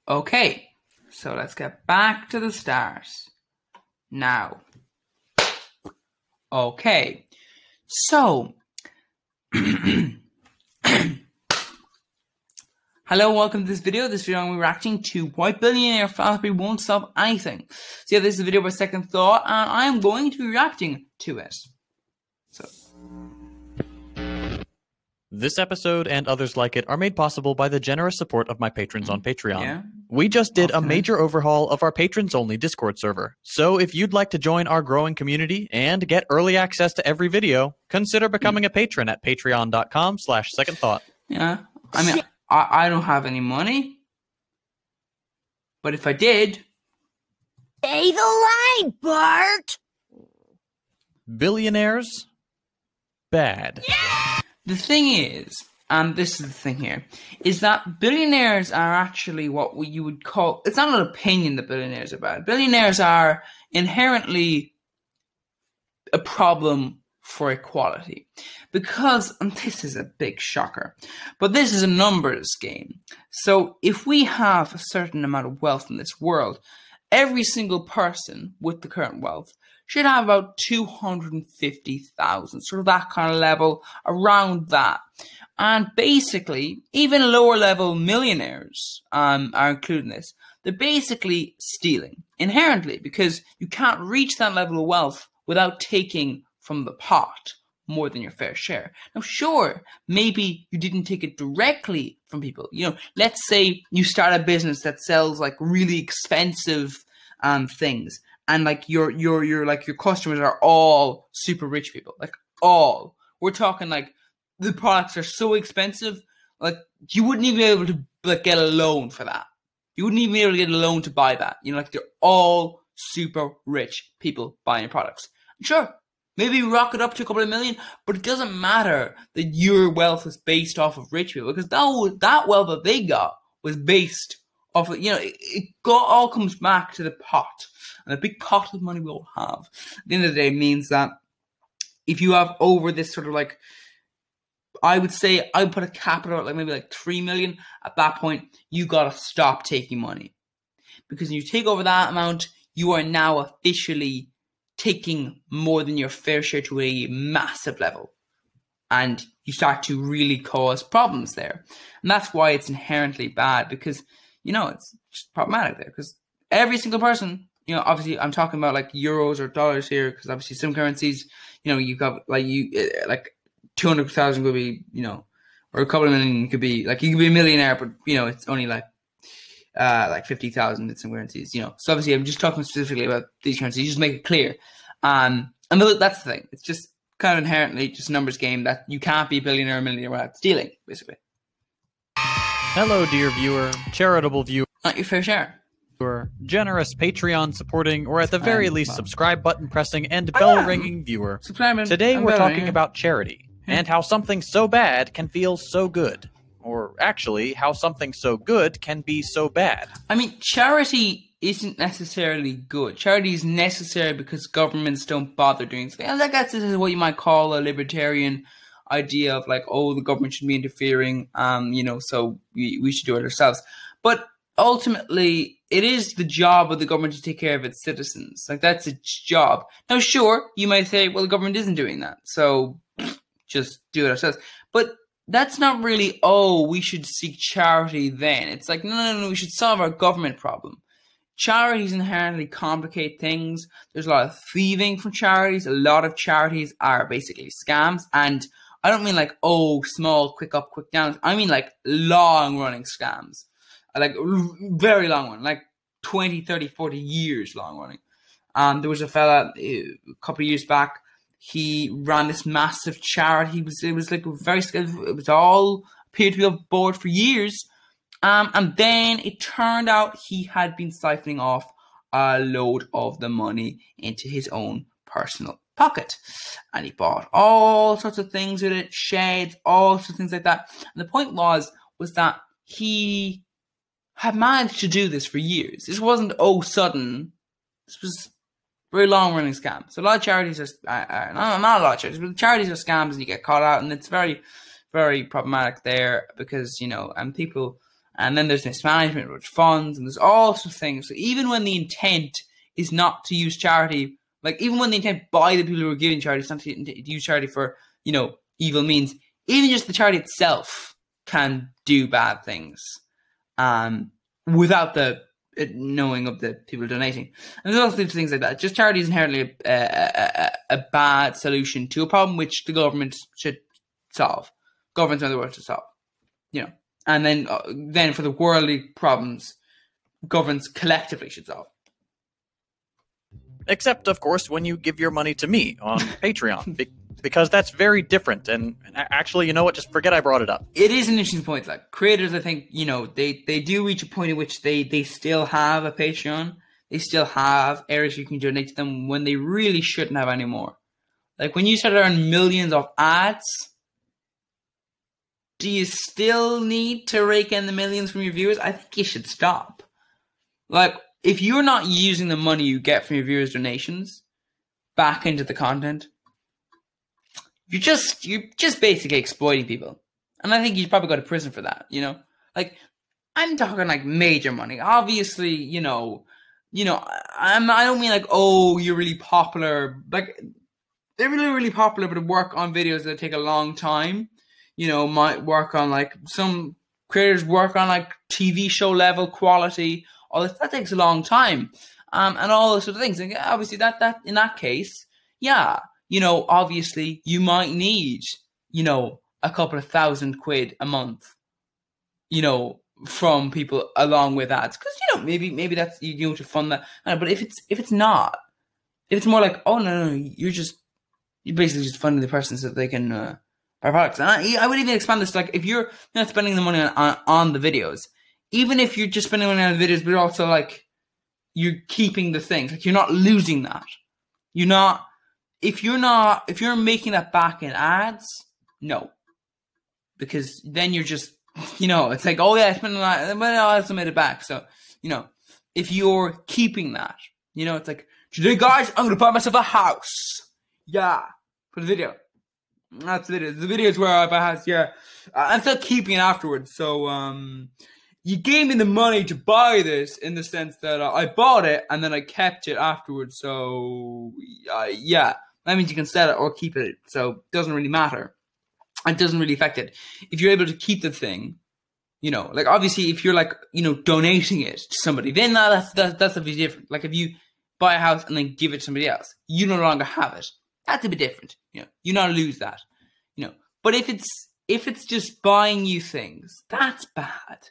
Okay, so let's get back to the start now. Okay, so hello, welcome to this video. This video I'm going to be reacting to why Billionaire Philanthropy won't solve anything. So yeah, this is a video by Second Thought, and I am going to be reacting to it. So this episode and others like it are made possible by the generous support of my patrons on Patreon. Yeah. We just did a major overhaul of our patrons-only Discord server. So if you'd like to join our growing community and get early access to every video, consider becoming a patron at patreon.com/secondthought. Yeah, I mean, I don't have any money, but if I did... Say the line, Bart! Billionaires? Bad. Yeah! The thing is, and this is the thing here, is that billionaires are actually what you would call... It's not an opinion that billionaires are bad. Billionaires are inherently a problem for equality. Because, and this is a big shocker, but this is a numbers game. So if we have a certain amount of wealth in this world, every single person with the current wealth should have about 250,000, sort of that kind of level, around that. And basically, even lower level millionaires are included in this. They're basically stealing, inherently, because you can't reach that level of wealth without taking from the pot more than your fair share. Now, sure, maybe you didn't take it directly from people. You know, let's say you start a business that sells like really expensive things, and like your customers are all super rich people, like all. We're talking like the products are so expensive, like you wouldn't even be able to like get a loan for that. You wouldn't even be able to get a loan to buy that. You know, like they're all super rich people buying your products. Sure, maybe rock it up to a couple of million, but it doesn't matter that your wealth is based off of rich people, because that wealth that they got was based off of, you know, it all comes back to the pot. And a big pot of money we all have at the end of the day means that if you have over this sort of like, I would say I would put a capital at like maybe like 3 million. At that point, you gotta stop taking money, because when you take over that amount, you are now officially taking more than your fair share to a massive level, and you start to really cause problems there. And that's why it's inherently bad, because you know it's just problematic there, because every single person, you know, obviously I'm talking about like euros or dollars here, because obviously some currencies, you know, you got like like 200,000 could be, you know, or a couple of million could be like, you could be a millionaire, but you know it's only like 50,000 in some currencies, you know. So obviously I'm just talking specifically about these currencies, just make it clear. And that's the thing, it's just kind of inherently just a numbers game, that you can't be a billionaire or millionaire without stealing, basically. Hello, dear viewer, charitable viewer, Not your fair share. generous Patreon supporting, or at the very least subscribe button pressing and bell ringing viewer. Today we're talking about charity, and how something so bad can feel so good. Or actually, how something so good can be so bad. I mean, charity isn't necessarily good. Charity is necessary because governments don't bother doing something. And I guess this is what you might call a libertarian idea of like, oh, the government shouldn't be interfering, you know, so we should do it ourselves. But ultimately, it is the job of the government to take care of its citizens. Like, that's its job. Now, sure, you might say, well, the government isn't doing that, so just do it ourselves. But that's not really, oh, we should seek charity then. It's like, no, we should solve our government problem. Charities inherently complicate things. There's a lot of thieving from charities. A lot of charities are basically scams. And I don't mean like, oh, small, quick up, quick down. I mean like long-running scams. Like very long one, like 20, 30, 40 years long running. There was a fella a couple of years back. He ran this massive charity. It was like very, it was all appeared to be on board for years. And then it turned out he had been siphoning off a load of the money into his own personal pocket. And he bought all sorts of things with it, sheds, all sorts of things like that. And the point was that he had managed to do this for years. This wasn't, oh, sudden. This was very long-running scam. So a lot of charities are not a lot of charities, but charities are scams and you get caught out, and it's very, very problematic there because, you know, and people And then there's mismanagement with funds, and there's all sorts of things. So even when the intent is not to use charity, like even when the intent by the people who are giving charity is not to use charity for, evil means, even just the charity itself can do bad things without the knowing of the people donating. And there's all sorts of things like that. Just charity is inherently a bad solution to a problem which the government should solve. Governments around the world should solve. And then for the worldly problems, governments collectively should solve. Except, of course, when you give your money to me on Patreon, because that's very different. And actually, you know what? Just forget I brought it up. It is an interesting point. Like creators, I think, they do reach a point in which they still have a Patreon. They still have areas you can donate to them when they really shouldn't have anymore. Like when you start to earn millions of ads, do you still need to rake in the millions from your viewers? I think you should stop. Like, if you're not using the money you get from your viewers' donations back into the content, you're just basically exploiting people. And I think you'd probably go to prison for that, Like, I'm talking like major money. Obviously, I don't mean like, oh, you're really popular. Like, they're really, really popular, but work on videos that take a long time. Might work on like some creators work on like TV show level quality. All this, that takes a long time, and all those sort of things. And obviously, that in that case, yeah, obviously you might need, a couple of £1,000 a month, from people along with ads, because maybe that's to fund that. But if it's not, if it's more like, oh no, you're basically just funding the person so that they can. Products. And I would even expand this to like if you're not spending the money on the videos, even if you're just spending money on the videos, but also like you're keeping the things, like you're not losing that. If you're making that back in ads, no, because then you're just it's like, oh yeah, I spent that, but I also made it back. So if you're keeping that, it's like, today guys, I'm gonna buy myself a house, yeah, for the video. That's the video. The video is where I buy a house, yeah. I'm still keeping it afterwards. So, you gave me the money to buy this in the sense that I bought it and then I kept it afterwards. So, yeah. That means you can sell it or keep it. So, it doesn't really matter. It doesn't really affect it. If you're able to keep the thing, like obviously if you're like, donating it to somebody, then that's a bit different. Like if you buy a house and then give it to somebody else, you no longer have it. That's a bit different. You not lose that. But if it's just buying you things, that's bad.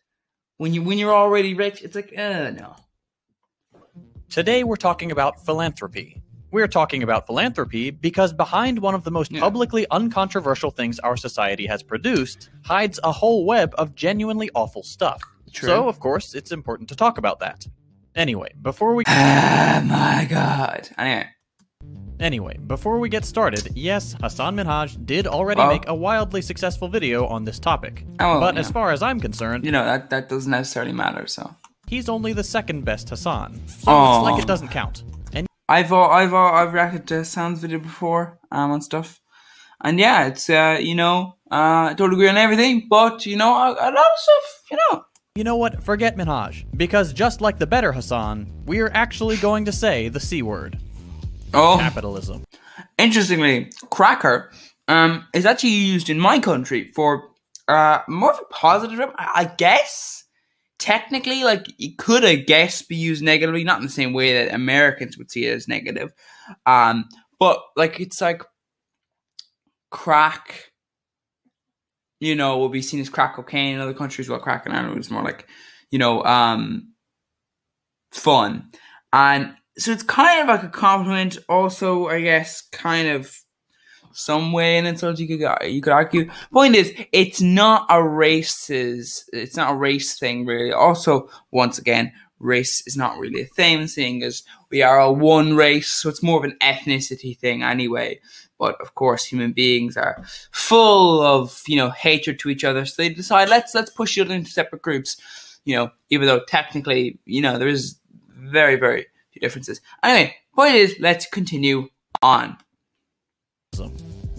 When you're already rich, it's like, no. Today we're talking about philanthropy. We're talking about philanthropy because behind one of the most publicly uncontroversial things our society has produced hides a whole web of genuinely awful stuff. True. So, of course, it's important to talk about that. Anyway, before we... Oh my god. Anyway, before we get started, yes, Hasan Minhaj did already make a wildly successful video on this topic. But as far as I'm concerned... that doesn't necessarily matter, so... He's only the second best Hasan, so it's like it doesn't count. And I've reacted to Hasan's video before, on stuff. And yeah, it's, I don't agree on everything, but, a lot of stuff, You know what? Forget Minhaj. Because just like the better Hasan, we're actually going to say the C word. Oh. Capitalism. Interestingly, cracker is actually used in my country for more of a positive, I guess. Technically, like, it could, I guess, be used negatively, not in the same way that Americans would see it as negative. But, like, it's like crack, will be seen as crack cocaine in other countries. Well, crack in Ireland is more like, fun. And so it's kind of like a compliment, also, I guess, kind of some way an insult you could argue. Point is, it's not a race thing, really. Also, once again, race is not really a thing, seeing as we are a one race, so it's more of an ethnicity thing anyway. But of course, human beings are full of, hatred to each other, so they decide let's push each other into separate groups. Even though technically, there is very, very few differences. Anyway, point is, let's continue on.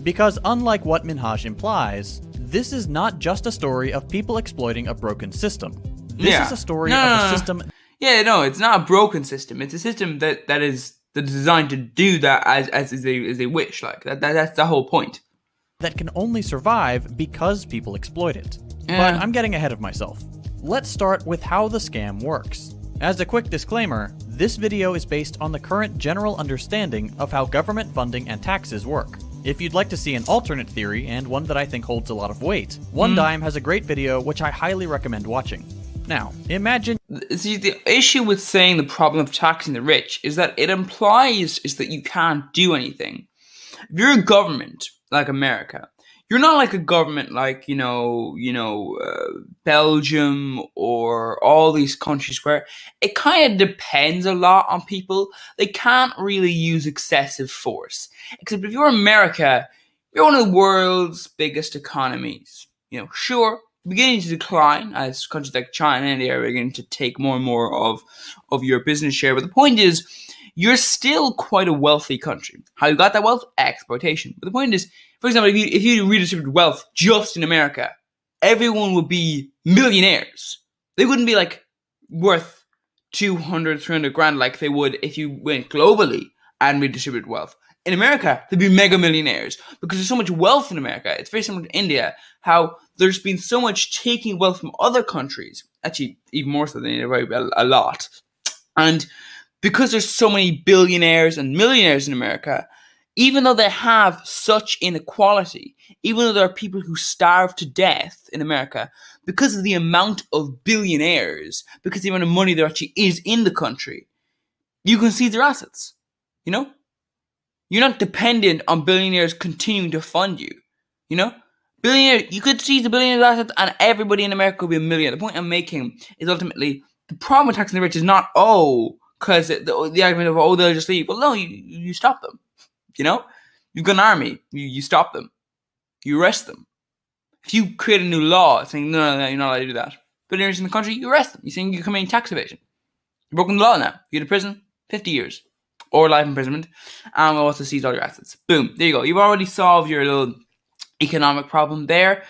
Because unlike what Minhaj implies, this is not just a story of people exploiting a broken system. This is a story of a system. Yeah, no, it's not a broken system. It's a system that is designed to do that as they wish. Like that's the whole point. That can only survive because people exploit it. But I'm getting ahead of myself. Let's start with how the scam works. As a quick disclaimer, this video is based on the current general understanding of how government funding and taxes work. If you'd like to see an alternate theory, and one that I think holds a lot of weight, One Dime has a great video which I highly recommend watching. Now, imagine... See, the issue with saying the problem of taxing the rich is that it implies that you can't do anything. If you're a government like America, you're not like a government like, Belgium or all these countries where it kind of depends a lot on people. They can't really use excessive force. Except if you're America, you're one of the world's biggest economies. Sure, beginning to decline as countries like China and India are beginning to take more and more of your business share. But the point is, you're still quite a wealthy country. How you got that wealth? Exploitation. But the point is, for example, if you redistributed wealth just in America, everyone would be millionaires. They wouldn't be like worth 200, 300 grand like they would if you went globally and redistributed wealth. In America, they'd be mega millionaires because there's so much wealth in America. It's very similar to India, how there's been so much taking wealth from other countries, actually even more so than India, a lot. And because there's so many billionaires and millionaires in America, even though they have such inequality, even though there are people who starve to death in America, because of the amount of billionaires, because of the amount of money there actually is in the country, you can seize their assets. You're not dependent on billionaires continuing to fund you. Billionaire, you could seize the billionaire's assets and everybody in America will be a millionaire. The point I'm making is ultimately the problem with taxing the rich is not, because the argument of, they'll just leave. Well, no, you stop them. You've got an army. You stop them. You arrest them. If you create a new law saying, no, you're not allowed to do that, billionaires in the country, you arrest them. You're saying you're committing tax evasion. You're broken the law now. You go to prison, 50 years. Or life imprisonment. And we'll also seize all your assets. Boom. There you go. You've already solved your little economic problem there.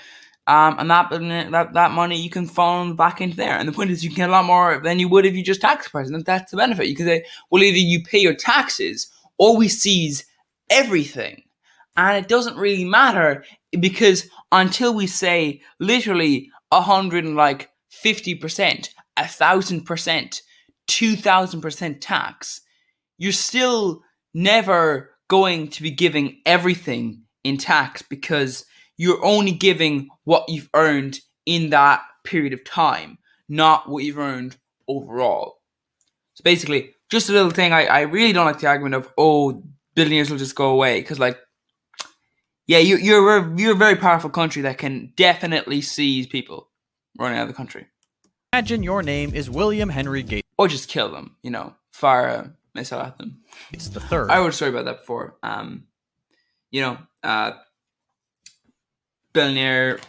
And that money you can funnel back into there. And the point is you can get a lot more than you would if you just tax the person. And that's the benefit. You can say, well, either you pay your taxes or we seize everything. And it doesn't really matter because until we say literally 150%, 1,000%, 2,000% tax, you're still never going to be giving everything in tax because you're only giving what you've earned in that period of time, not what you've earned overall. So basically, just a little thing, I really don't like the argument of, billionaires will just go away. Because, you're a very powerful country that can definitely seize people running out of the country. Imagine your name is William Henry Gates. Or just kill them, fire a missile at them. It's the third. I heard a story about that before. Billionaire,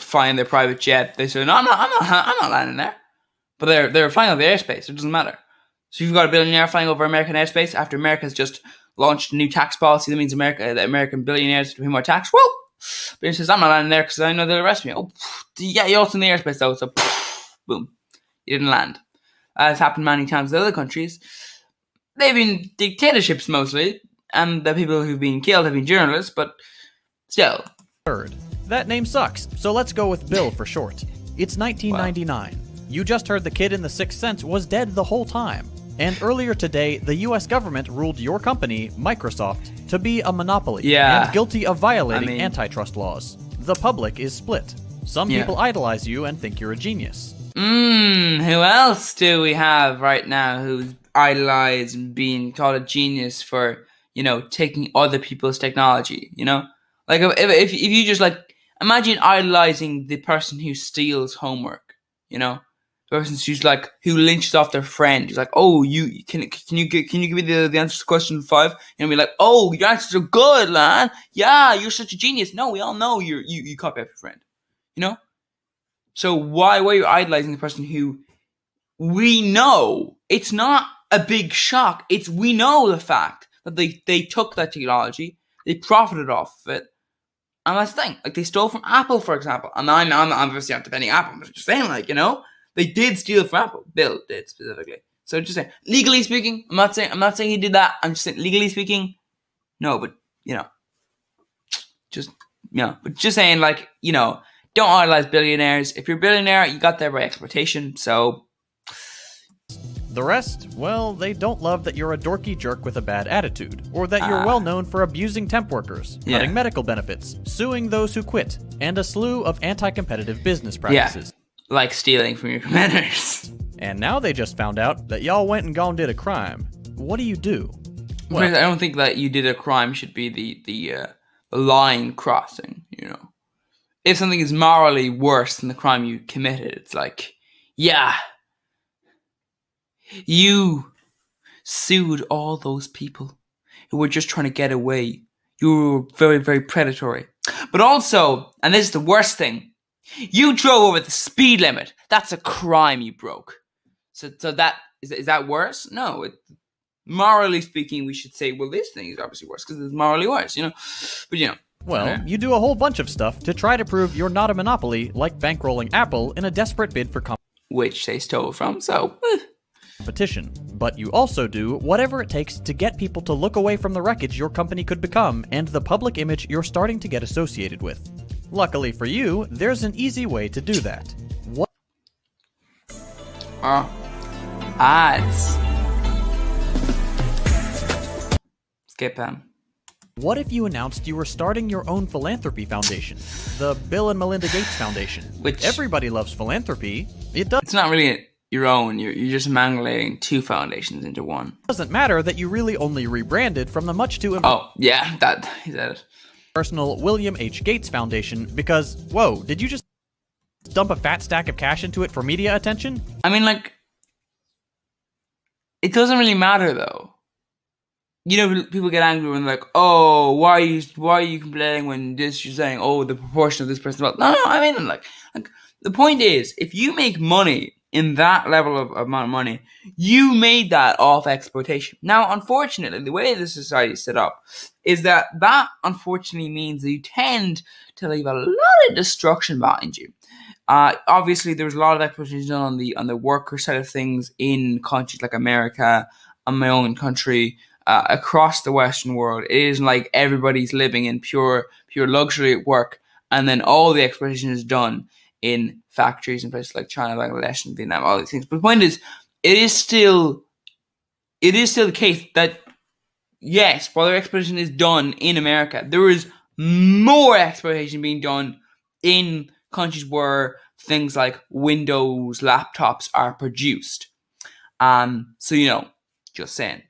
flying their private jet. They said, no, I'm not landing there. But they're flying over the airspace. It doesn't matter. So you've got a billionaire flying over American airspace after America's just launched a new tax policy that means the American billionaires have to pay more tax. Well, billionaire says, I'm not landing there because I know they'll arrest me. Yeah, you're also in the airspace though. So, boom. You didn't land. It's happened many times in other countries. They've been dictatorships mostly, and the people who've been killed have been journalists, but still. Third. That name sucks, so let's go with Bill for short. It's 1999. Wow. You just heard the kid in The Sixth Sense was dead the whole time. And earlier today, the US government ruled your company, Microsoft, to be a monopoly and guilty of violating antitrust laws. The public is split. Some people idolize you and think you're a genius. Who else do we have right now who's idolized and being called a genius for, taking other people's technology, Like, if you just, imagine idolizing the person who steals homework, the person who lynches off their friend. He's like, can you give me the answer to question 5? And be like, your answers are good, man. Yeah, you're such a genius. No, we all know you copy off your friend, So why were you idolizing the person who we know? It's not a big shock. We know the fact that they took that technology, they profited off of it, and that's the thing. They stole from Apple, for example. And I'm obviously not defending Apple. I'm just saying, They did steal from Apple. Bill did specifically. So just saying, legally speaking, I'm not saying he did that. I'm just saying, legally speaking, no. But just saying, like, don't idolize billionaires. If you're a billionaire, you got there by exploitation. So the rest, well, they don't love that you're a dorky jerk with a bad attitude, or that you're well known for abusing temp workers, cutting medical benefits, suing those who quit, and a slew of anti-competitive business practices. Yeah, like stealing from your competitors. And now they just found out that y'all went and gone did a crime. What do you do? Well, I don't think that you did a crime should be the line crossing, If something is morally worse than the crime you committed, it's like, yeah, you sued all those people who were just trying to get away. You were very, very predatory. But also, and this is the worst thing, you drove over the speed limit. That's a crime you broke. So that is that worse? No. Morally speaking, we should say, well, this thing is obviously worse because it's morally worse, But well, you do a whole bunch of stuff to try to prove you're not a monopoly, like bankrolling Apple in a desperate bid for which they stole from, so competition. But you also do whatever it takes to get people to look away from the wreckage your company could become and the public image you're starting to get associated with. Luckily for you, there's an easy way to do that. What? Ads. Skip them. What if you announced you were starting your own philanthropy foundation? The Bill and Melinda Gates Foundation. Which everybody loves philanthropy. It's not really your own. You're just amalgamating two foundations into one. It doesn't matter that you really only rebranded from the much too... Oh, yeah, that is it. Personal William H. Gates Foundation because, whoa, did you just dump a fat stack of cash into it for media attention? I mean, like, it doesn't really matter, though. People get angry when they're like, oh, why are you complaining when you're saying, oh, the proportion of this person. No, I mean, like the point is, if you make money in that level of amount of money, you made that off exploitation. Now, unfortunately, the way the society is set up is that unfortunately means that you tend to leave a lot of destruction behind you. Obviously, there's a lot of exploitation done on the worker side of things in countries like America, and my own country. Across the Western world, it isn't like everybody's living in pure luxury at work, and then all the exploitation is done in factories in places like China, Bangladesh, and Vietnam, all these things. But the point is, it is still the case that yes, while the exploitation is done in America, there is more exploitation being done in countries where things like Windows laptops are produced. So just saying.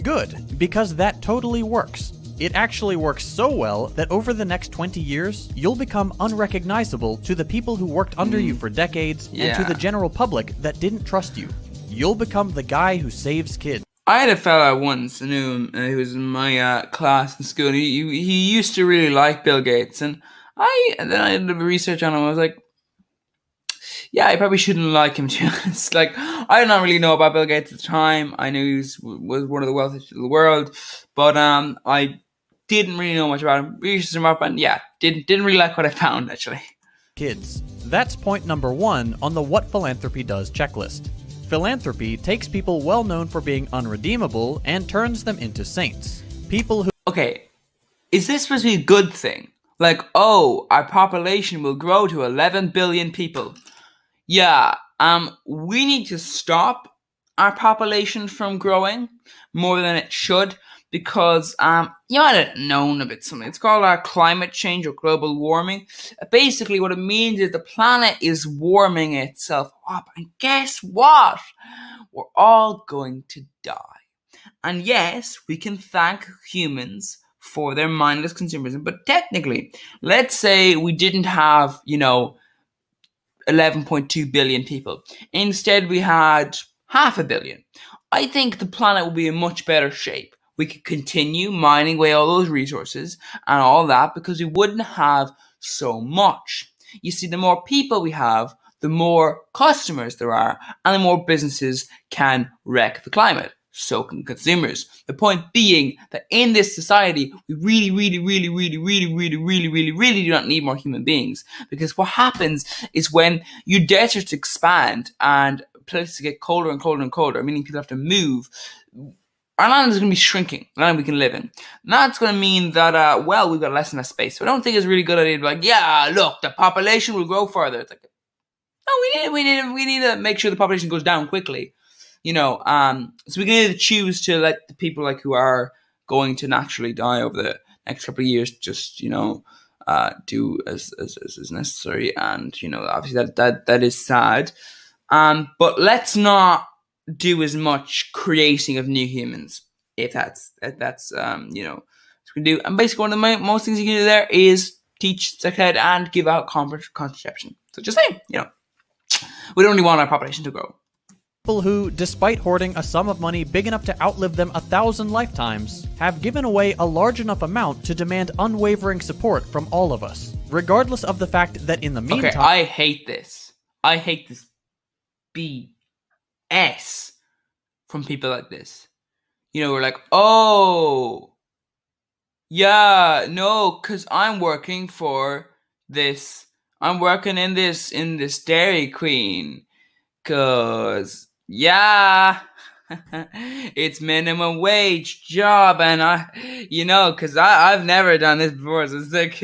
Good, because that totally works. It actually works so well that over the next 20 years, you'll become unrecognizable to the people who worked under you for decades and to the general public that didn't trust you. You'll become the guy who saves kids. I had a fella once, I knew him, who was in my class in school. He used to really like Bill Gates, and then I did a bit of research on him. I was like, yeah, I probably shouldn't like him too. It's like, I did not really know about Bill Gates at the time. I knew he was one of the wealthiest in the world, but I didn't really know much about him. Researched him up, and didn't really like what I found, actually. Kids. That's point number 1 on the What Philanthropy Does checklist. Philanthropy takes people well known for being unredeemable and turns them into saints. People who... Okay, is this supposed to be a good thing? Like, oh, our population will grow to 11 billion people. Yeah, we need to stop our population from growing more than it should because, you might have known of it something. It's called climate change or global warming. Basically, what it means is the planet is warming itself up. And guess what? We're all going to die. And yes, we can thank humans for their mindless consumerism. But technically, let's say we didn't have, 11.2 billion people. Instead, we had 500 million. I think the planet will be in much better shape. We could continue mining away all those resources and all that because we wouldn't have so much. You see, the more people we have, the more customers there are, and the more businesses can wreck the climate. so can consumers. The point being that in this society, we really do not need more human beings. Because what happens is when your deserts expand and places get colder and colder and colder, meaning people have to move, our land is going to be shrinking, the land we can live in. And that's going to mean that, we've got less and less space. So I don't think it's a really good idea to be like, yeah, look, the population will grow further. It's like, no, we need to make sure the population goes down quickly. So we can either choose to let the people like who are going to naturally die over the next couple of years just, do as necessary. And, obviously that is sad. But let's not do as much creating of new humans if that's what we can do. And basically one of the most things you can do there is teach sex ed and give out contraception. So just saying, we don't really want our population to grow. People who, despite hoarding a sum of money big enough to outlive them 1,000 lifetimes, have given away a large enough amount to demand unwavering support from all of us, regardless of the fact that in the meantime... Okay, I hate this. I hate this BS from people like this. We're like, oh, yeah, no, because I'm working for this. I'm working in this Dairy Queen. Because, yeah, it's minimum wage job. And because I've never done this before. So it's like,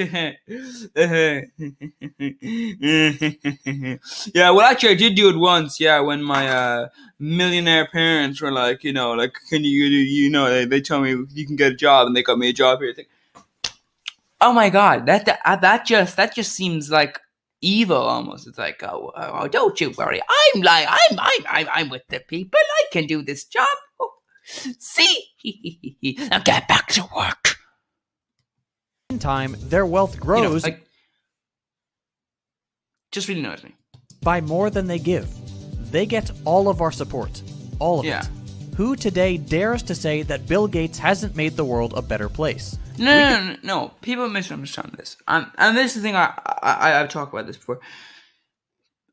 yeah, well, actually, I did do it once. Yeah, when my millionaire parents were like, can you, they told me you can get a job. And they got me a job here. It's like, oh my God, that just seems like evil almost. It's like, oh, don't you worry. I'm with the people. I can do this job. Oh, see, now get back to work. In time, their wealth grows. Just really annoys me. By more than they give. They get all of our support. All of it. Who today dares to say that Bill Gates hasn't made the world a better place? No. People misunderstand this. And this is the thing, I've talked about this before.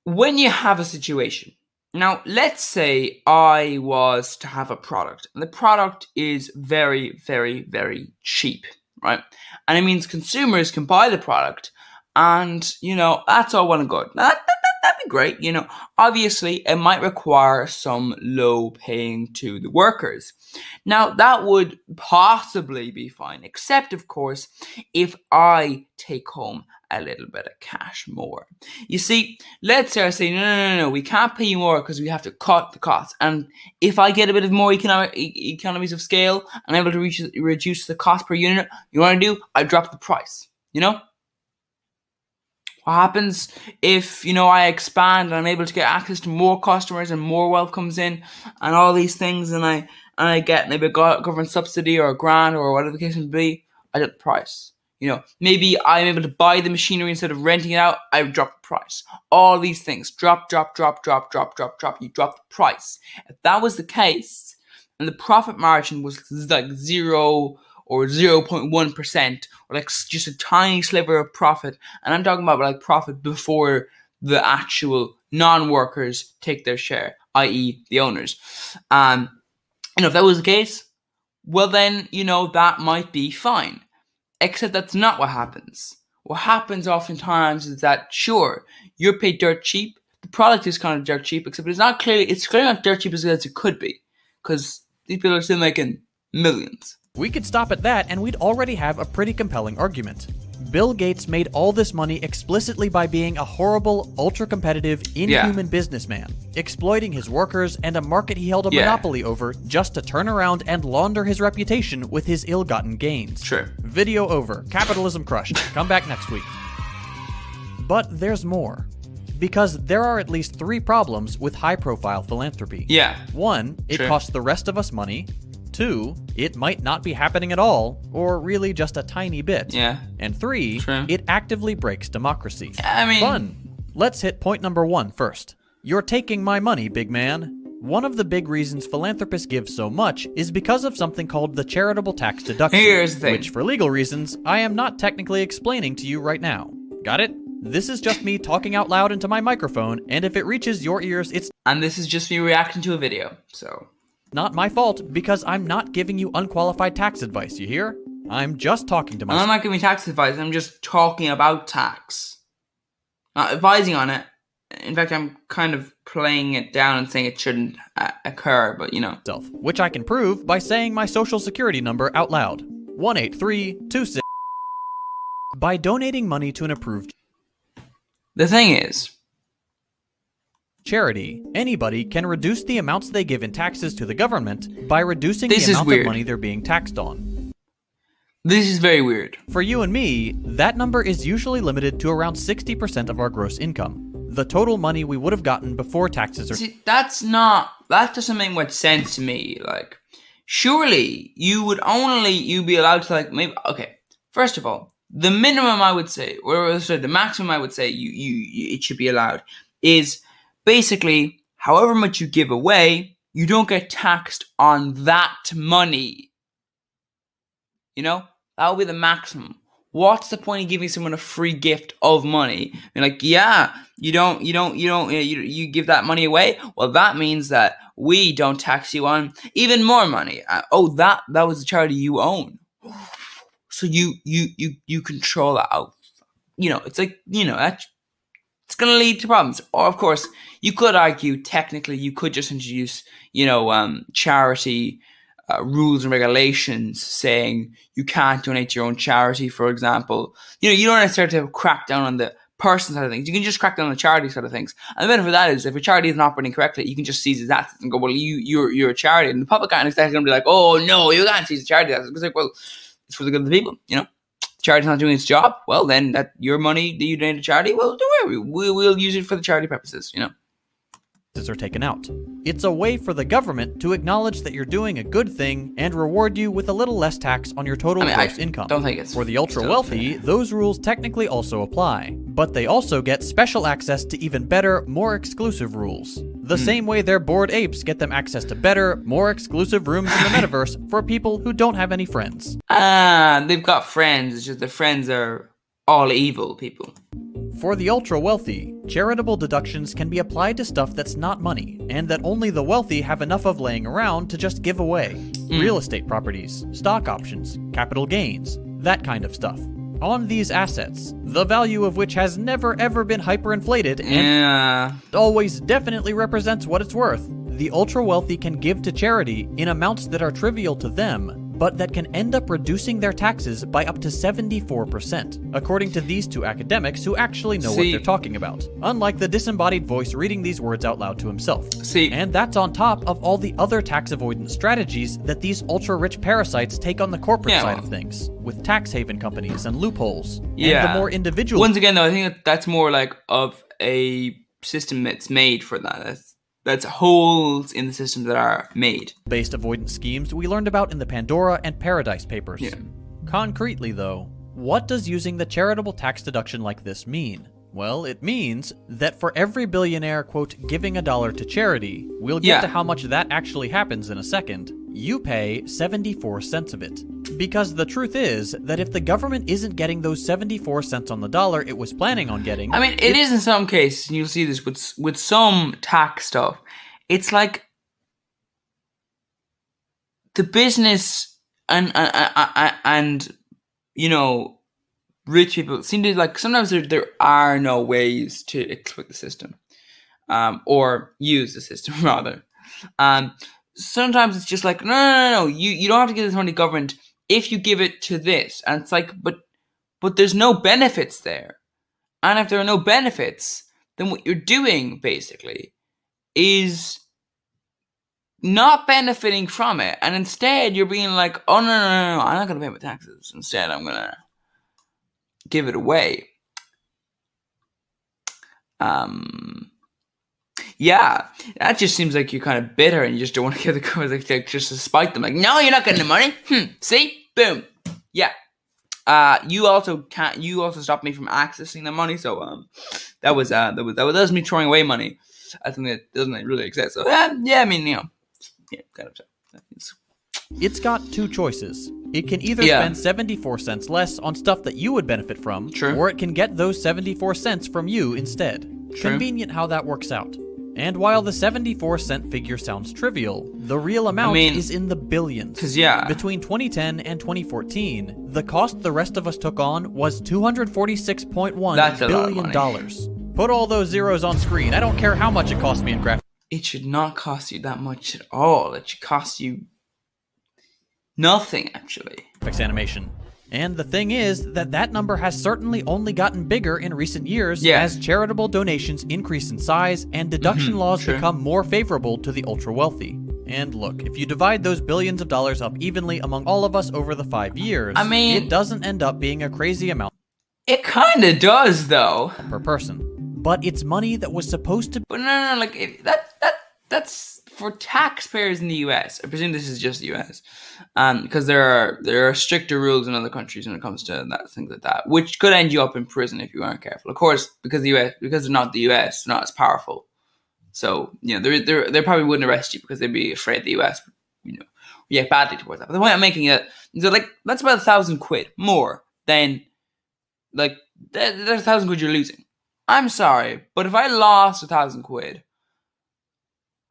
When you have a situation, now let's say I was to have a product, and the product is very, very, very cheap, right? And it means consumers can buy the product, and, that's all well and good. Now, that'd be great, Obviously, it might require some low paying to the workers. Now, that would possibly be fine, except, of course, if I take home a little bit of cash more. You see, let's say I say, no, we can't pay you more because we have to cut the costs. And if I get a bit of more economies of scale and I'm able to reduce the cost per unit, you know what I do? I drop the price, What happens if, I expand and I'm able to get access to more customers and more wealth comes in and all these things and I get maybe a government subsidy or a grant or whatever the case may be, I drop the price. Maybe I'm able to buy the machinery instead of renting it out, I drop the price. All these things, drop. You drop the price. If that was the case and the profit margin was like 0 or 0.1%, or like just a tiny sliver of profit. And I'm talking about like profit before the actual non-workers take their share, i.e. the owners. If that was the case, well then, that might be fine. Except that's not what happens. What happens oftentimes is that, sure, you're paid dirt cheap. The product is kind of dirt cheap, except it's clearly not dirt cheap as good as it could be. Because these people are still making millions. We could stop at that and we'd already have a pretty compelling argument. Bill Gates made all this money explicitly by being a horrible, ultra-competitive, inhuman businessman, exploiting his workers and a market he held a monopoly over just to turn around and launder his reputation with his ill-gotten gains. Sure. Video over. Capitalism crushed. Come back next week. But there's more. Because there are at least 3 problems with high-profile philanthropy. 1, it costs the rest of us money. 2, it might not be happening at all, or really just a tiny bit. And 3, it actively breaks democracy. Fun! Let's hit point number 1 first. You're taking my money, big man. One of the big reasons philanthropists give so much is because of something called the charitable tax deduction. Here's the thing. Which, for legal reasons, I am not technically explaining to you right now. Got it? This is just me talking out loud into my microphone, and if it reaches your ears, it's... And this is just me reacting to a video, so... not my fault because I'm not giving you unqualified tax advice, you hear? I'm just talking to myself. I'm not giving tax advice, I'm just talking about tax. Not advising on it. In fact, I'm kind of playing it down and saying it shouldn't occur, but you know. Which I can prove by saying my social security number out loud. 18326. By donating money to an approved The thing is, charity, anybody can reduce the amounts they give in taxes to the government by reducing This the is amount weird. of money they're being taxed on. this is very weird. For you and me, that number is usually limited to around 60% of our gross income. The total money we would have gotten before taxes are... See, that doesn't make much sense to me. Like, surely you'd be allowed to, like, maybe, okay, first of all, the minimum I would say, or sorry, the maximum I would say it should be allowed is basically however much you give away, you don't get taxed on that money. You know, that would be the maximum. What's the point of giving someone a free gift of money? You're like, yeah, you give that money away. Well, that means that we don't tax you on even more money. That was a charity you own. So you control that out. You know, it's like, you know, it's going to lead to problems. Or, of course, you could argue, technically, you could just introduce, you know, charity rules and regulations saying you can't donate to your own charity, for example. You know, you don't necessarily have to crack down on the person side of things. You can just crack down on the charity side of things. And the benefit of that is if a charity isn't operating correctly, you can just seize its assets and go, well, you're a charity. And the public aren't exactly going to be like, oh, no, you can't seize the charity assets. It's like, well, it's for the good of the people, you know. Charity's not doing its job, well, then that your money that you donate to charity, well, don't worry, we'll use it for the charity purposes, you know. Are taken out. It's a way for the government to acknowledge that you're doing a good thing and reward you with a little less tax on your total gross income. Don't think it's for the ultra-wealthy, those rules technically also apply, but they also get special access to even better, more exclusive rules. The same way their bored apes get them access to better, more exclusive rooms in the metaverse for people who don't have any friends. They've got friends, it's just the friends are all evil people. For the ultra-wealthy, charitable deductions can be applied to stuff that's not money, and that only the wealthy have enough of laying around to just give away. Real estate properties, stock options, capital gains, that kind of stuff. On these assets, the value of which has never ever been hyperinflated and always definitely represents what it's worth, the ultra-wealthy can give to charity in amounts that are trivial to them, but that can end up reducing their taxes by up to 74%, according to these two academics who actually know what they're talking about, unlike the disembodied voice reading these words out loud to himself. And that's on top of all the other tax avoidance strategies that these ultra-rich parasites take on the corporate side of things, with tax haven companies and loopholes, and the more individual... Once again, though, I think that's more like of a system that's made for that. That's holes in the system that are made. Based avoidance schemes we learned about in the Pandora and Paradise papers. Concretely, though, what does using the charitable tax deduction like this mean? Well, it means that for every billionaire, quote, giving $1 to charity, we'll get to how much that actually happens in a second, you pay 74 cents of it. Because the truth is that if the government isn't getting those 74 cents on the dollar it was planning on getting... I mean, it is in some cases, and you'll see this with some tax stuff. It's like the business and you know, rich people seem to, like, sometimes there are no ways to exploit the system, or use the system rather. Sometimes it's just like, no, you don't have to give this money to government if you give it to this. And it's like, but there's no benefits there. And if there are no benefits, then what you're doing basically is not benefiting from it. And instead you're being like, oh no, I'm not going to pay my taxes. Instead I'm going to give it away. Yeah, that just seems like you're kind of bitter and you just don't want to give the government, like, just to spite them. Like, no, you're not getting the money. See? Boom. Yeah. You also stopped me from accessing the money, so that was me throwing away money. I think that doesn't really exist. So yeah, I mean, you know, yeah, kind of. It's got two choices. It can either spend 74 cents less on stuff that you would benefit from, or it can get those 74 cents from you instead. Convenient how that works out. And while the 74-cent figure sounds trivial, the real amount is in the billions. Between 2010 and 2014, the cost the rest of us took on was $246.1 billion. Put all those zeros on screen. I don't care how much it cost me in graphics. It should not cost you that much at all. It should cost you nothing, actually. Animation. And the thing is that number has certainly only gotten bigger in recent years as charitable donations increase in size and deduction laws become more favorable to the ultra-wealthy. And look, if you divide those billions of dollars up evenly among all of us over the 5 years, it doesn't end up being a crazy amount. It kinda does, though. Per person. But it's money that was supposed to... But no, like, that's for taxpayers in the US. I presume this is just the US. Because there are stricter rules in other countries when it comes to things like that, which could end you up in prison if you aren't careful. Of course, because they're not the US, they're not as powerful. So, you know, they probably wouldn't arrest you because they'd be afraid the US would, react badly towards that. But the point I'm making is that, like, that's about £1,000 more than, like, there's £1,000 you're losing. I'm sorry, but if I lost £1,000,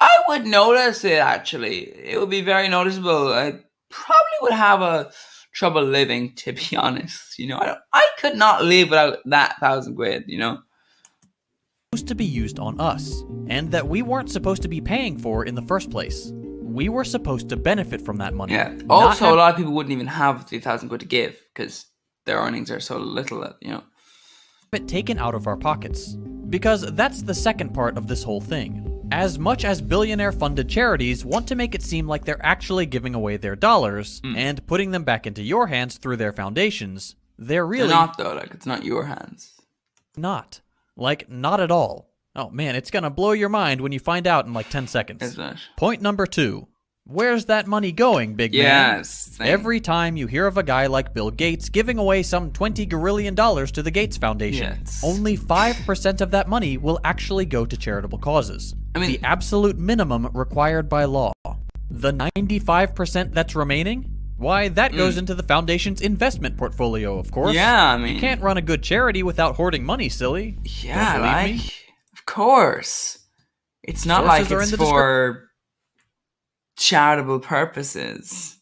I would notice it, actually. It would be very noticeable. I probably would have a trouble living, to be honest. I could not live without that £1,000, Supposed to be used on us, and that we weren't supposed to be paying for in the first place. We were supposed to benefit from that money. Yeah. Also, a lot of people wouldn't even have £3,000 to give because their earnings are so little that, It taken out of our pockets. Because that's the second part of this whole thing. As much as billionaire-funded charities want to make it seem like they're actually giving away their dollars and putting them back into your hands through their foundations, they're really... They're not, though. Like, it's not your hands. Not. Like, not at all. Oh, man, it's gonna blow your mind when you find out in like 10 seconds. Isn't it? Point number 2. Where's that money going, big man? Yes. Every time you hear of a guy like Bill Gates giving away some $20 gazillion to the Gates Foundation, only 5% of that money will actually go to charitable causes. The absolute minimum required by law. The 95% that's remaining? Why, that goes into the foundation's investment portfolio, of course. Yeah, You can't run a good charity without hoarding money, silly. Yeah, like, of course. It's not like it's for charitable purposes.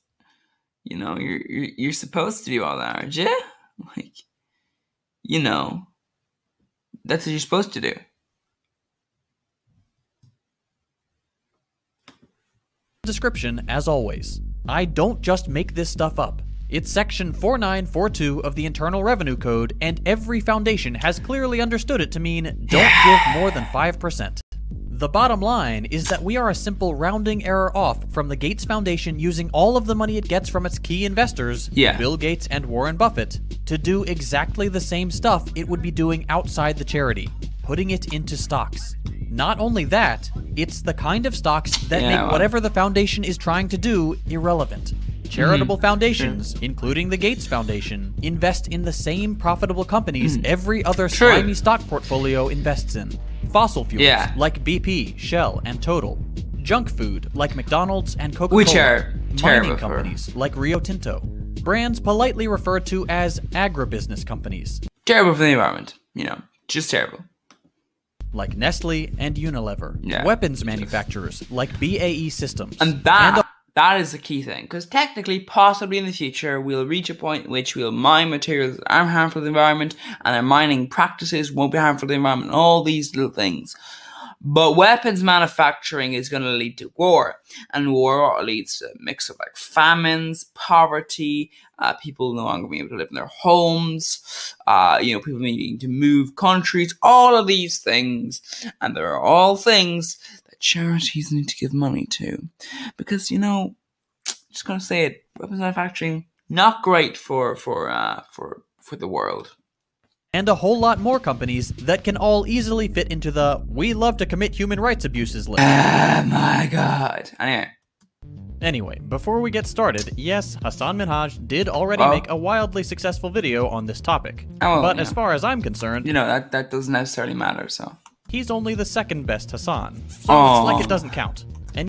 You're supposed to do all that, aren't you? Like, that's what you're supposed to do. Description, as always. I don't just make this stuff up. It's section 4942 of the Internal Revenue Code, and every foundation has clearly understood it to mean don't give more than 5%. The bottom line is that we are a simple rounding error off from the Gates Foundation using all of the money it gets from its key investors, Bill Gates and Warren Buffett, to do exactly the same stuff it would be doing outside the charity, putting it into stocks. Not only that, it's the kind of stocks that make whatever the foundation is trying to do irrelevant. Charitable foundations, including the Gates Foundation, invest in the same profitable companies every other slimy stock portfolio invests in. Fossil fuels like BP, Shell, and Total. Junk food like McDonald's and Coca-Cola. Which are mining companies like Rio Tinto. Brands politely referred to as agribusiness companies. Terrible for the environment, just terrible. Like Nestle and Unilever. Weapons manufacturers like BAE Systems. And that is the key thing, because technically, possibly in the future, we'll reach a point in which we'll mine materials that aren't harmful to the environment, and our mining practices won't be harmful to the environment, all these little things. But weapons manufacturing is going to lead to war, and war leads to a mix of like famines, poverty, people no longer being able to live in their homes, people needing to move countries, all of these things, and there are all things charities need to give money to, because just gonna say it, weapons manufacturing not great for the world. And a whole lot more companies that can all easily fit into the "we love to commit human rights abuses" list. Oh my god. Anyway, before we get started, yes, Hassan Minhaj did already make a wildly successful video on this topic. But as far as I'm concerned, that doesn't necessarily matter, so. He's only the second best Hassan, so it's like it doesn't count. And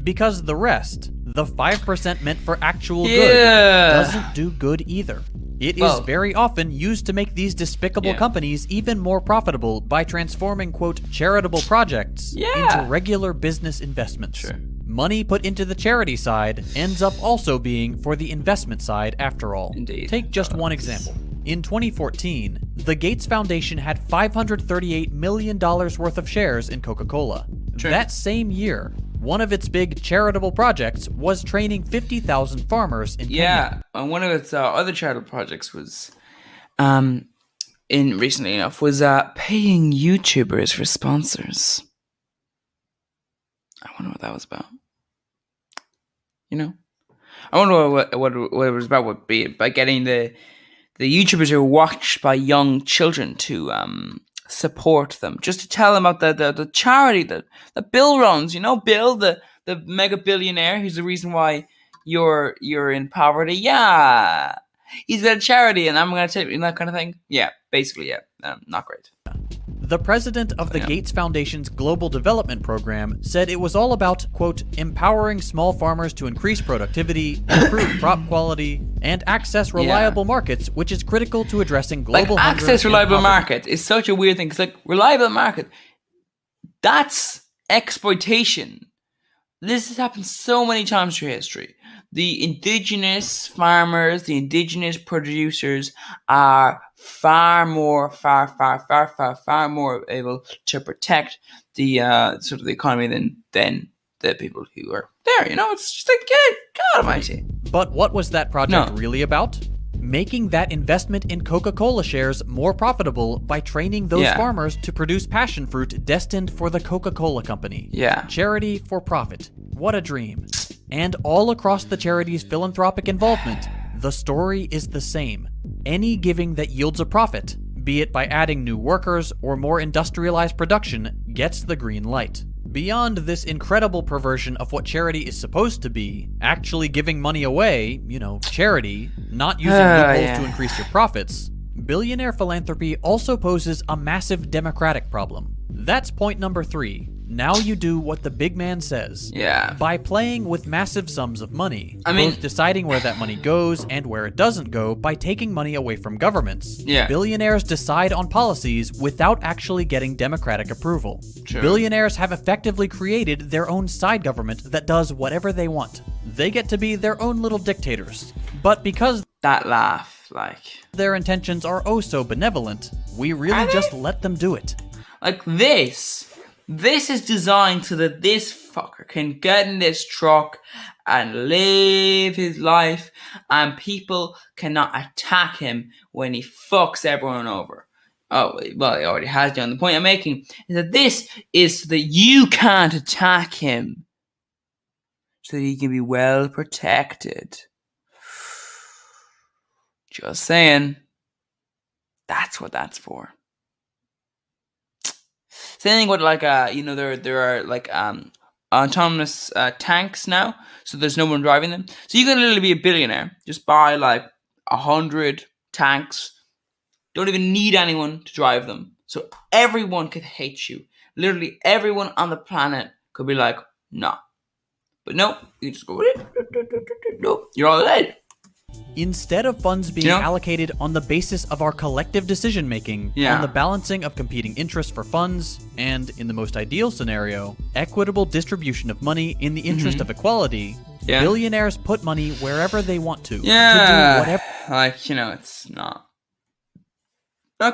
because the rest, the 5% meant for actual good, doesn't do good either. It is very often used to make these despicable companies even more profitable by transforming, quote, charitable projects into regular business investments. Sure. Money put into the charity side ends up also being for the investment side after all. Indeed. Take just one example. In 2014, the Gates Foundation had $538 million worth of shares in Coca-Cola. True. That same year, one of its big charitable projects was training 50,000 farmers in Kenya. Yeah, and one of its other charitable projects was, recently enough, was paying YouTubers for sponsors. I wonder what that was about. You know, I wonder what it was about. Would be by getting the YouTubers who are watched by young children to support them, just to tell them about the charity that Bill runs. You know, Bill, the mega billionaire, who's the reason why you're in poverty. Yeah, he's got a charity, and I'm going to take you, that kind of thing. Yeah, basically, yeah, not great. The president of the Gates Foundation's Global Development Program said it was all about, quote, empowering small farmers to increase productivity, improve crop quality, and access reliable markets, which is critical to addressing global hunger. Access reliable market is such a weird thing, because reliable market, that's exploitation. This has happened so many times through history. The indigenous farmers, the indigenous producers are far more able to protect the sort of the economy than the people who are there. You know, it's just like, God almighty. But what was that project really about? Making that investment in Coca-Cola shares more profitable by training those farmers to produce passion fruit destined for the Coca-Cola company. Yeah. Charity for profit. What a dream. And all across the charity's philanthropic involvement, the story is the same. Any giving that yields a profit, be it by adding new workers or more industrialized production, gets the green light. Beyond this incredible perversion of what charity is supposed to be, actually giving money away, you know, charity, not using loopholes to increase your profits, billionaire philanthropy also poses a massive democratic problem. That's point number 3. Now you do what the big man says. Yeah. By playing with massive sums of money, both deciding where that money goes and where it doesn't go by taking money away from governments. Billionaires decide on policies without actually getting democratic approval. True. Billionaires have effectively created their own side government that does whatever they want. They get to be their own little dictators. But because that laugh, their intentions are oh so benevolent, we really just let them do it. Like This is designed so that this fucker can get in this truck and live his life, and people cannot attack him when he fucks everyone over. Oh, well, he already has done. The point I'm making is that this is so that you can't attack him, so that he can be well protected. Just saying. That's what that's for. Same thing with there are autonomous tanks now, so there's no one driving them. So you can literally be a billionaire, just buy 100 tanks, don't even need anyone to drive them. So everyone could hate you. Literally everyone on the planet could be like, nah. But no, you just go with it. No, you're all dead. Instead of funds being allocated on the basis of our collective decision-making, on the balancing of competing interests for funds, and, in the most ideal scenario, equitable distribution of money in the interest of equality, billionaires put money wherever they want to. Yeah, to do whatever, it's not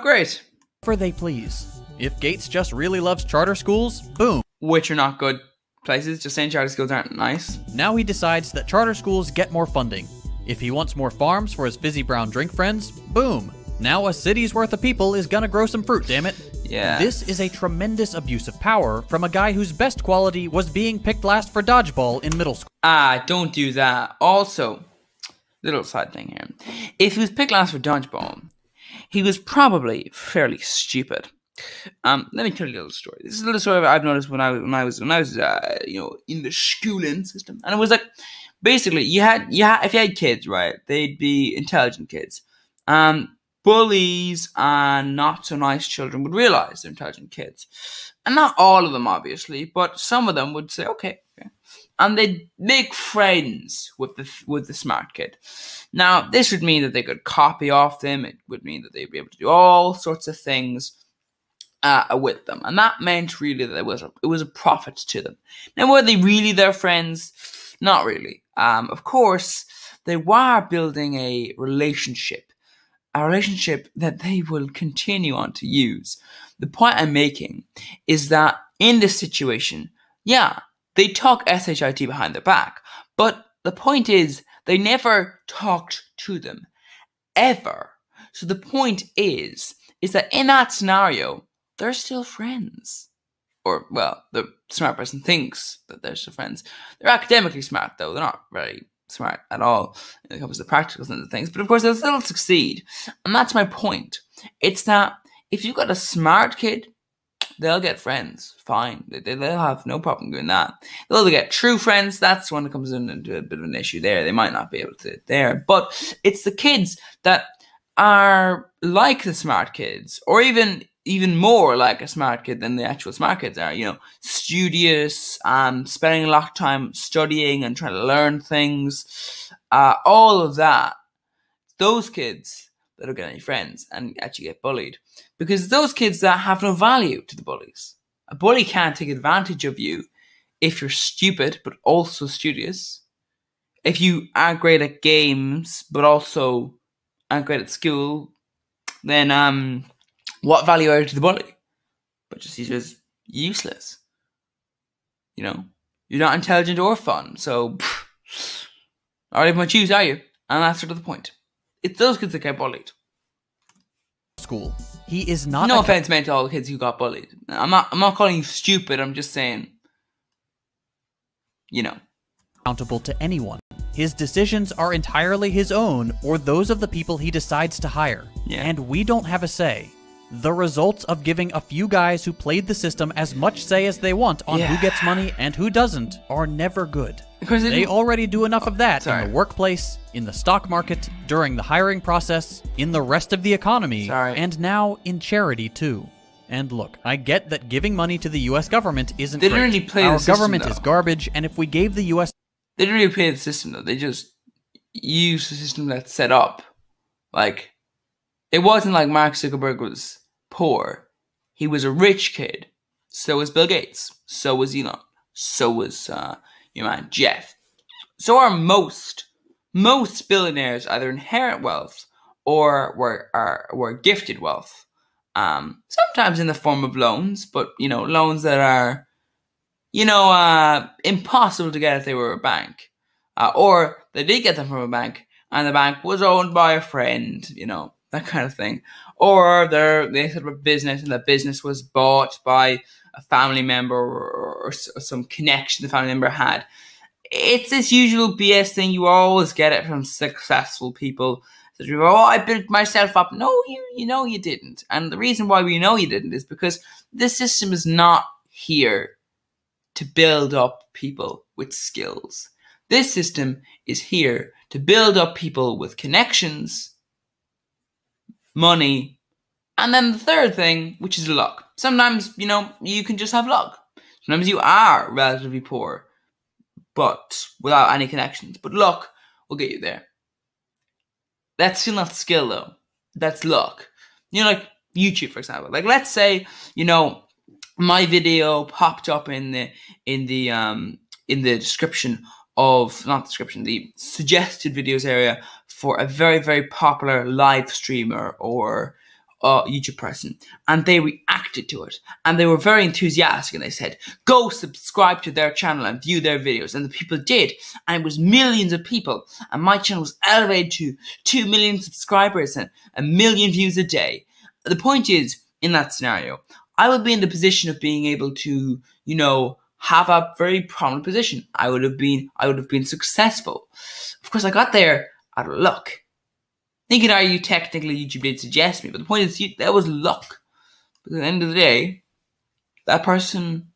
great. Whatever they please. If Gates just really loves charter schools, boom. Which are not good places, just saying charter schools aren't nice. Now he decides that charter schools get more funding. If he wants more farms for his fizzy brown drink friends, boom. Now a city's worth of people is gonna grow some fruit, damn it. Yeah. This is a tremendous abuse of power from a guy whose best quality was being picked last for dodgeball in middle school. Don't do that. Also, little side thing here. If he was picked last for dodgeball, he was probably fairly stupid. Let me tell you a little story. This is a little story I've noticed when I was in the schooling system, and it was basically, if you had kids, right, they'd be intelligent kids. Bullies and not so nice children would realize they're intelligent kids. And not all of them, obviously, but some of them would say, okay, Okay? And they'd make friends with the smart kid. Now, this would mean that they could copy off them. It would mean that they'd be able to do all sorts of things with them, and that meant really that it was a profit to them. Now, were they really their friends? Not really. Of course, they were building a relationship that they will continue on to use. The point I'm making is that in this situation, yeah, they talk SHIT behind their back, but the point is they never talked to them, ever. So the point is that in that scenario, they're still friends. Or, well, the smart person thinks that they're still friends. They're academically smart, though. They're not very smart at all when it comes to practicals and things. But, of course, they'll still succeed. And that's my point. It's that if you've got a smart kid, they'll get friends. Fine. They'll have no problem doing that. They'll get true friends. That's when it comes into a bit of an issue there. They might not be able to there. But it's the kids that are like the smart kids, or even more like a smart kid than the actual smart kids are, studious, spending a lot of time studying and trying to learn things, all of that. Those kids that don't get any friends and actually get bullied, because those kids that have no value to the bullies. A bully can't take advantage of you if you're stupid but also studious, if you aren't great at games but also aren't great at school. Then what value are you to the bully? But he's just useless. You're not intelligent or fun, so not even much use, are you? And that's sort of the point. It's those kids that get bullied. School. He is not. No offense meant to all the kids who got bullied. I'm not calling you stupid. I'm just saying, accountable to anyone. His decisions are entirely his own or those of the people he decides to hire. Yeah. And we don't have a say. The results of giving a few guys who played the system as much say as they want on who gets money and who doesn't are never good. Because they already do enough of that in the workplace, in the stock market, during the hiring process, in the rest of the economy, and now in charity too. And look, I get that giving money to the US government isn't great. Really play Our the system, government though. is garbage, and if we gave the US... They didn't really play the system, though. They just used the system that's set up. Like, it wasn't like Mark Zuckerberg was poor. He was a rich kid. So was Bill Gates. So was Elon. So was your man Jeff. So are most billionaires either inherit wealth or were gifted wealth. Sometimes in the form of loans, but loans that are impossible to get if they were a bank, or they did get them from a bank and the bank was owned by a friend, that kind of thing. Or they set up a business and the business was bought by a family member or some connection the family member had. It's this usual BS thing. You always get it from successful people. That you go, I built myself up. No, you didn't. And the reason why we know you didn't is because this system is not here to build up people with skills. This system is here to build up people with connections, money, and then the third thing, which is luck. Sometimes, you can just have luck. Sometimes you are relatively poor, but without any connections. But luck will get you there. That's still not skill, though. That's luck. Like YouTube, for example. Like, let's say, my video popped up in the description of, not description, the suggested videos area for a very, very popular live streamer or YouTube person, and they reacted to it, and they were very enthusiastic, and they said, go subscribe to their channel and view their videos, and the people did, and it was millions of people, and my channel was elevated to 2 million subscribers and 1 million views a day. The point is, in that scenario, I would be in the position of being able to, have a very prominent position. I would have been successful. Of course, I got there out of luck. You could argue technically YouTube did suggest me, but the point is that was luck. But at the end of the day, that person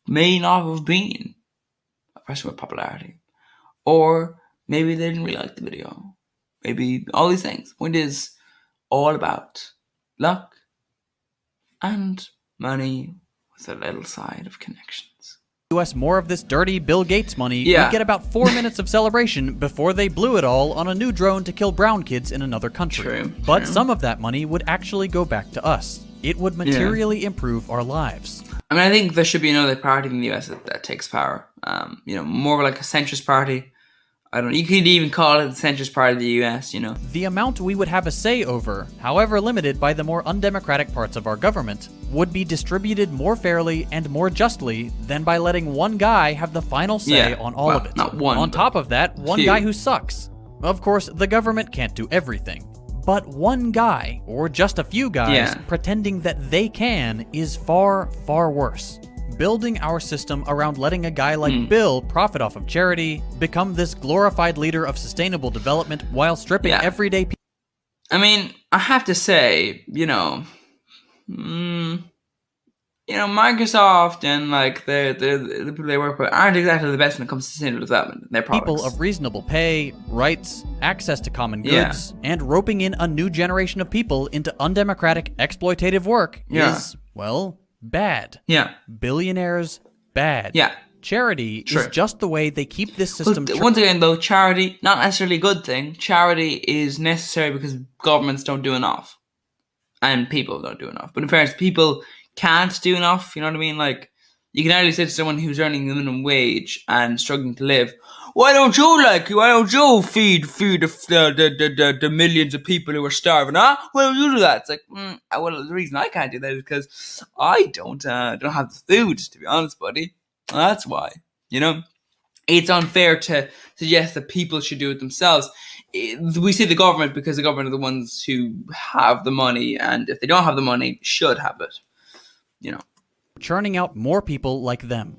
may not have been a person with popularity. Or maybe they didn't really like the video. Maybe all these things. The point is all about luck and money with a little side of connections. US more of this dirty Bill Gates money, we'd get about 4 minutes of celebration before they blew it all on a new drone to kill brown kids in another country. But some of that money would actually go back to us. It would materially improve our lives. I mean, I think there should be another party in the US that takes power. More like a centrist party. I don't know, you could even call it the centrist party of the US, The amount we would have a say over, however limited by the more undemocratic parts of our government, would be distributed more fairly and more justly than by letting one guy have the final say on all of it. Not one, on top of that, one guy who sucks. Of course, the government can't do everything. But one guy, or just a few guys, pretending that they can is far, far worse. Building our system around letting a guy like Bill profit off of charity, become this glorified leader of sustainable development while stripping everyday people. I mean, I have to say, Microsoft and like the people they work with aren't exactly the best when it comes to sustainable development. Their products. People of reasonable pay, rights, access to common goods, and roping in a new generation of people into undemocratic, exploitative work is, well, bad. Billionaires, bad. Charity is just the way they keep this system. Once again, though, charity, not necessarily a good thing. Charity is necessary because governments don't do enough. And people don't do enough. But in fairness, people can't do enough, you know what I mean? Like, you can hardly say to someone who's earning the minimum wage and struggling to live, why don't you feed the millions of people who are starving, huh? Why don't you do that? It's like, well, the reason I can't do that is because I don't have the food, to be honest, buddy. That's why, It's unfair to suggest that people should do it themselves. We see the government because the government are the ones who have the money, and if they don't have the money, should have it. Churning out more people like them.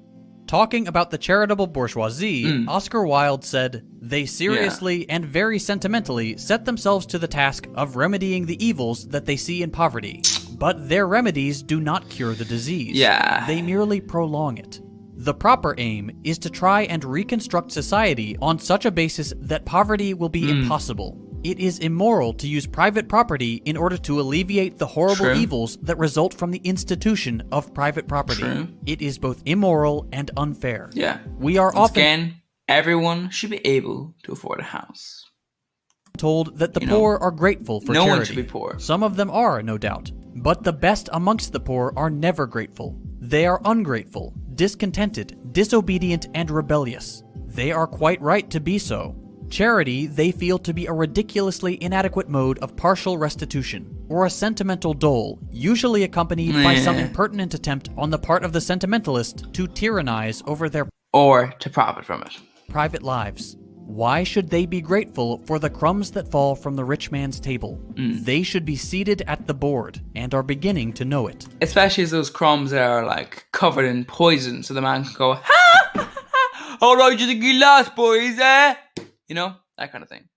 Talking about the charitable bourgeoisie, Oscar Wilde said, "They seriously and very sentimentally set themselves to the task of remedying the evils that they see in poverty. But their remedies do not cure the disease. They merely prolong it. The proper aim is to try and reconstruct society on such a basis that poverty will be impossible. It is immoral to use private property in order to alleviate the horrible evils that result from the institution of private property. It is both immoral and unfair. We are often everyone should be able to afford a house. Told that the poor are grateful for charity. No one should be poor. Some of them are, no doubt. But the best amongst the poor are never grateful. They are ungrateful, discontented, disobedient, and rebellious. They are quite right to be so. Charity they feel to be a ridiculously inadequate mode of partial restitution, or a sentimental dole, usually accompanied by some impertinent attempt on the part of the sentimentalist to tyrannize over their or to profit from it. Private lives. Why should they be grateful for the crumbs that fall from the rich man's table? They should be seated at the board, and are beginning to know it. Especially as those crumbs are like covered in poison, so the man can go, ha! Alright, you think you lost, boys, eh? That kind of thing.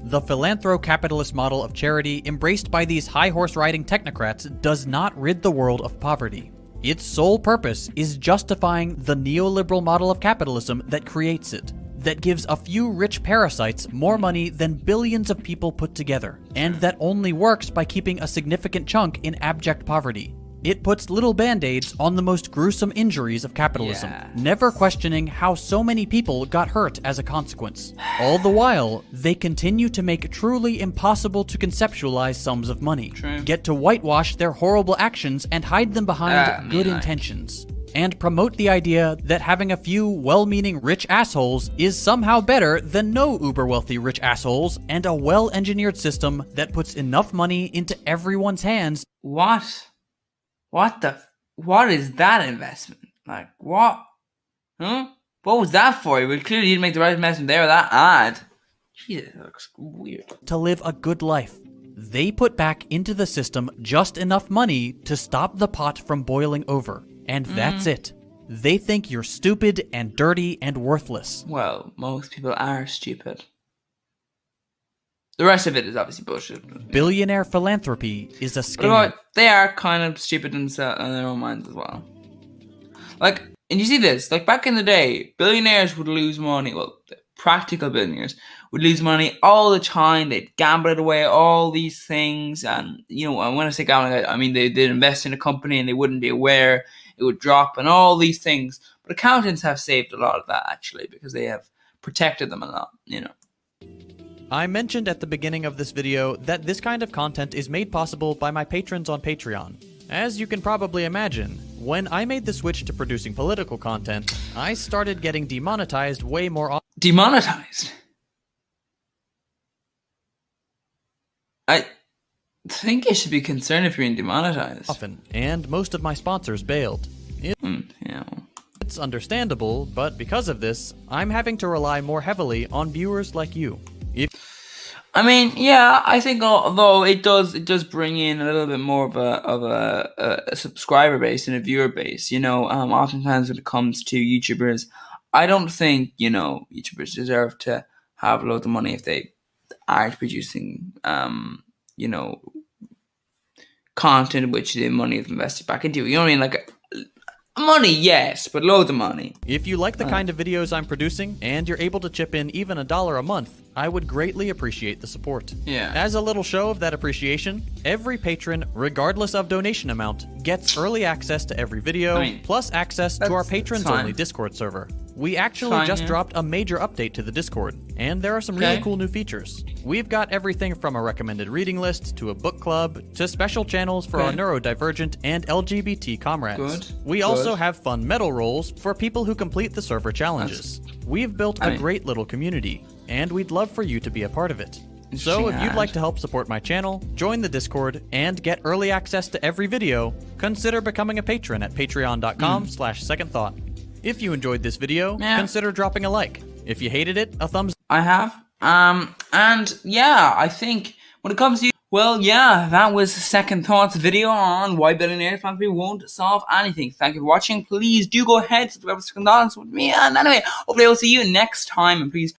The philanthro-capitalist model of charity embraced by these high-horse-riding technocrats does not rid the world of poverty. Its sole purpose is justifying the neoliberal model of capitalism that creates it, that gives a few rich parasites more money than billions of people put together, and that only works by keeping a significant chunk in abject poverty. It puts little band-aids on the most gruesome injuries of capitalism, never questioning how so many people got hurt as a consequence. All the while, they continue to make truly impossible to conceptualize sums of money, get to whitewash their horrible actions and hide them behind good intentions, and promote the idea that having a few well-meaning rich assholes is somehow better than no uber-wealthy rich assholes and a well-engineered system that puts enough money into everyone's hands. What is that investment? Like, what? Huh? What was that for? You clearly didn't make the right investment there with that ad. Jesus, that looks weird. To live a good life. They put back into the system just enough money to stop the pot from boiling over. And that's it. They think you're stupid and dirty and worthless. Well, most people are stupid. The rest of it is obviously bullshit. Billionaire philanthropy is a scam. But they are kind of stupid in their own minds as well. Like, and you see this, like back in the day, billionaires would lose money. Well, practical billionaires would lose money all the time. They'd gamble it away, all these things. And, when I say gambling, I mean they'd invest in a company and they wouldn't be aware it would drop and all these things. But accountants have saved a lot of that, actually, because they have protected them a lot, you know. I mentioned at the beginning of this video that this kind of content is made possible by my patrons on Patreon. As you can probably imagine, when I made the switch to producing political content, I started getting demonetized way more often. Demonetized? I think you should be concerned if you're being demonetized. And most of my sponsors bailed. Yeah. It's understandable, but because of this, I'm having to rely more heavily on viewers like you. I mean, yeah, I think although it does bring in a little bit more of a subscriber base and a viewer base, you know. Oftentimes when it comes to YouTubers, I don't think, you know, YouTubers deserve to have loads of money if they aren't producing, you know, content which the money is invested back into. You know what I mean? Like, money, yes, but loads of money. If you like the kind of videos I'm producing, and you're able to chip in even $1 a month, I would greatly appreciate the support. Yeah. As a little show of that appreciation, every patron, regardless of donation amount, gets early access to every video, plus access to our patrons-only Discord server. We actually just dropped a major update to the Discord, and there are some really cool new features. We've got everything from a recommended reading list, to a book club, to special channels for our neurodivergent and LGBT comrades. We also have fun medal rolls for people who complete the server challenges. We've built a great little community, and we'd love for you to be a part of it. So if you'd like to help support my channel, join the Discord, and get early access to every video, consider becoming a patron at patreon.com/secondthought. If you enjoyed this video, consider dropping a like. If you hated it, a thumbs up. I have. And yeah, I think when it comes to, well, yeah, that was Second Thoughts video on why Billionaire Philanthropy won't solve anything. Thank you for watching. Please do go ahead, subscribe to Second Thoughts with me. And anyway, hopefully I'll see you next time. And please